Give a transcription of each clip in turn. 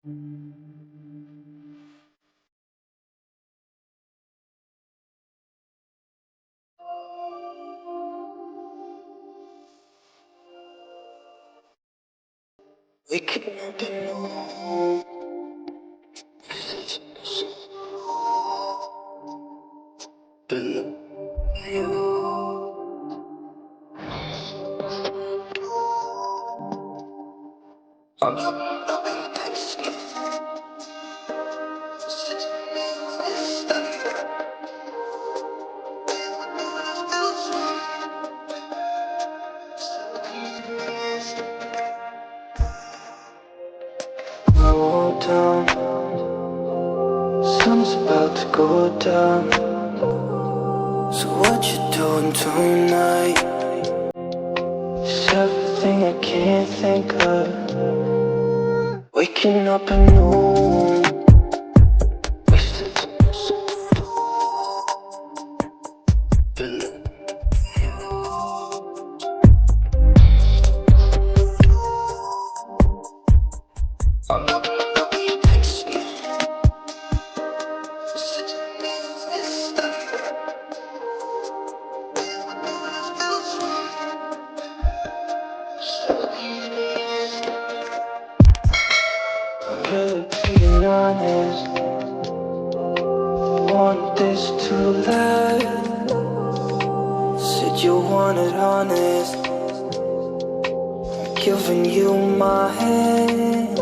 Waking up in the morning, been you. I'm not texting. Go down, sun's about to go down. So what you doing tonight? It's everything I can't think of. Waking up in noon, wasted been I'm not texting. Really being honest, want this to last. Said you wanted honest, I'm giving you my hand.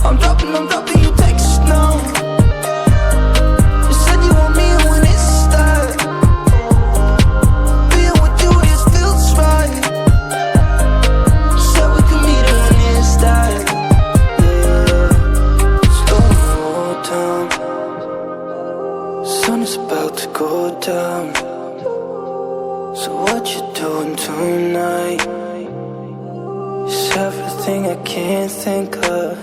I'm dropping you text now. You said you want me when it starts. Being with you just feels right. Said we could meet her when it starts. Yeah, it's going down. Sun is about to go down. So what you doing tonight? It's everything I can't think of.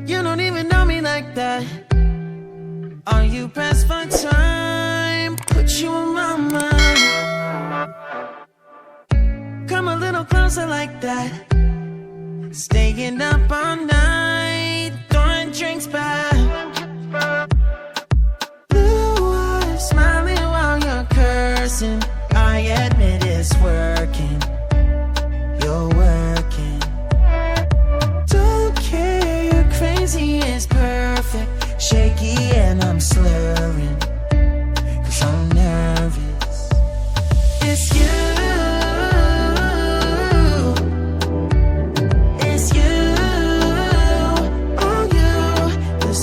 You don't even know me like that. Are you pressed for time? Put you on my mind. Come a little closer like that. Staying up all night, throwing drinks back. Blue eyes smiling while you're cursing. I admit it's working. You're working. Don't care, you're crazy, it's perfect. Shaky and I'm slurring, 'cause I'm nervous. It's you. It's you. Oh, you. The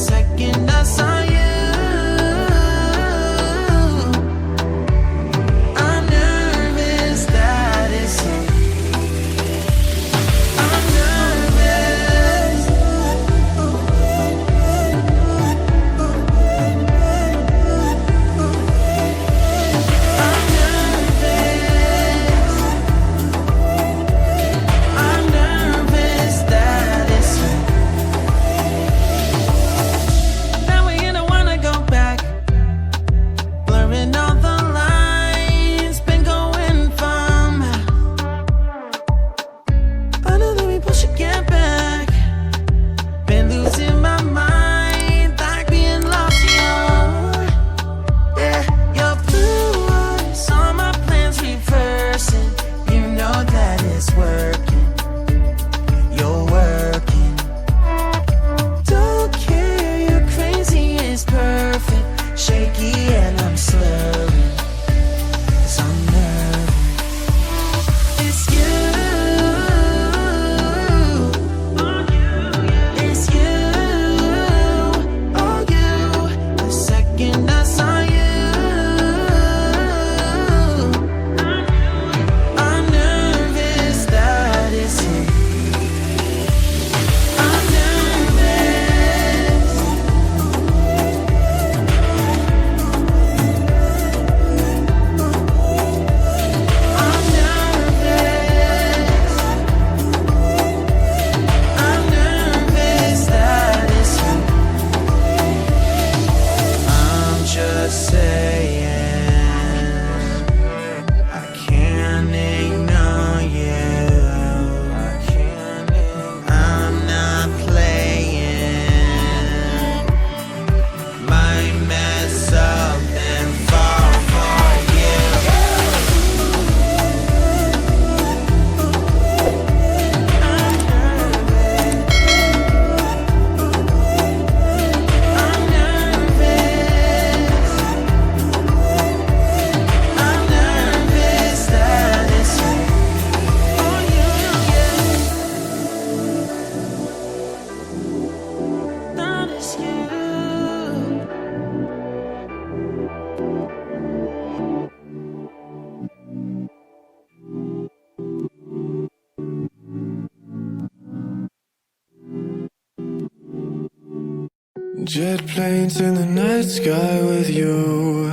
Jet planes in the night sky with you,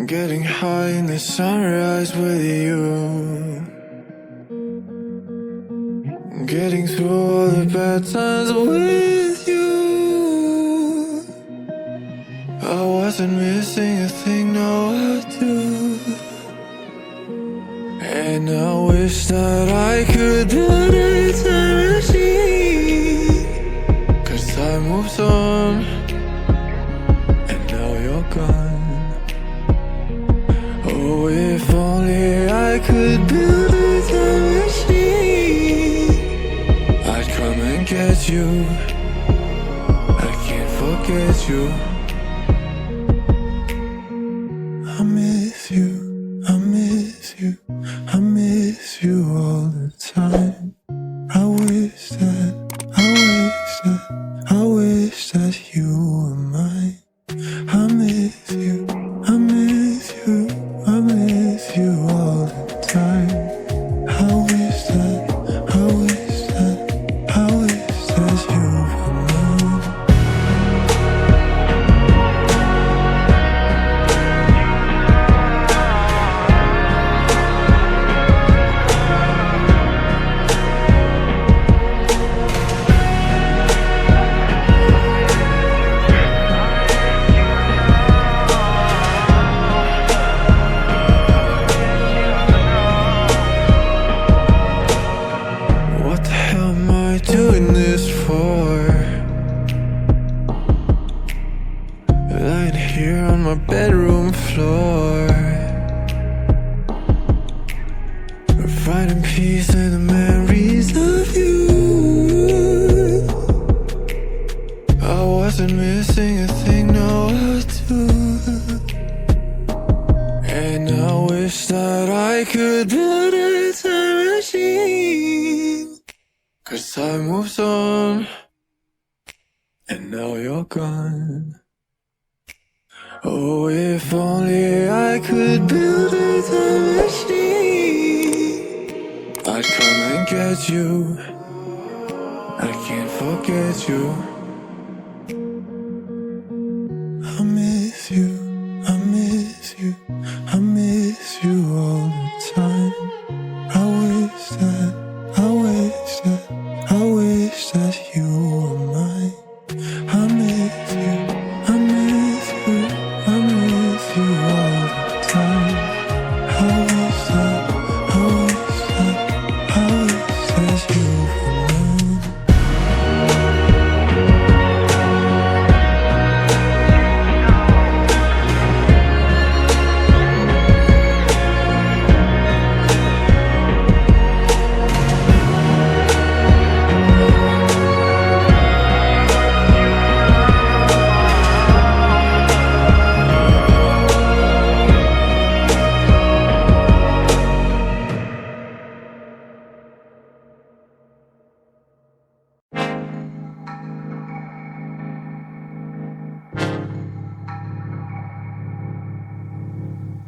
getting high in the sunrise with you, getting through all the bad times with you. I wasn't missing a thing, no I do. And I wish that I could build a time machine, 'cause time moves on, and now you're gone. Oh, if only I could build a time machine, I'd come and get you. I can't forget you. I miss you, I miss you, I miss you all the time. I wish that, I wish that, I wish that you were mine. I miss you, I miss you, I miss you all the time. I wish that, I wish that, I wish that you were mine. What the hell am I doing this for? Lying here on my bedroom floor, finding peace in the memories of you. I wasn't missing a thing, no I do. And I wish that I could build a time machine, 'cause time moves on, and now you're gone. Oh, if only I could build a time machine, I'd come and get you. I can't forget you. I miss you, I miss you, I miss you all the time. I wish that, I wish that, I wish that you were mine. I miss you, I miss you, I miss you all the time. I wish that, I wish that, I wish that you were mine.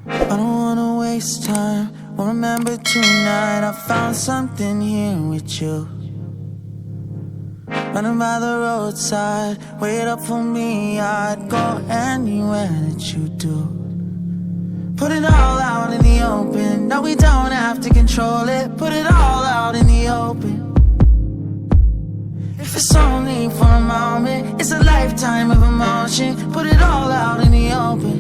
I don't wanna waste time. Well, remember tonight I found something here with you. Running by the roadside, wait up for me. I'd go anywhere that you do. Put it all out in the open. No, we don't have to control it. Put it all out in the open. If it's only for a moment, it's a lifetime of emotion. Put it all out in the open.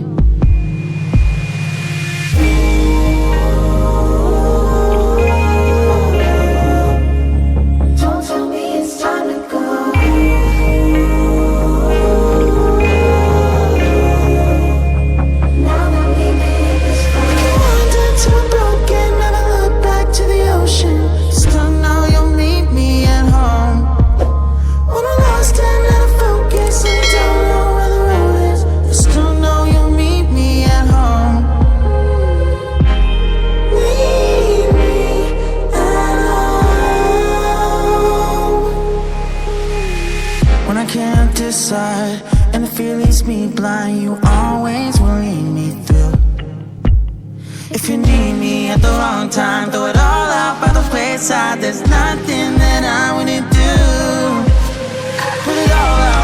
Don't tell me it's time to go. Now that we made this far, Wandered to a broken, never look back to the ocean. Still know you'll meet me at home. When we're lost and out of focus and we don't know where the road is, I still know you'll meet me at home. Meet me at home. When I can't decide and the fear leaves me blind, you always will lead me through. If you need me at the wrong time, throw it all out by the wayside. There's nothing that I wouldn't do. it all out.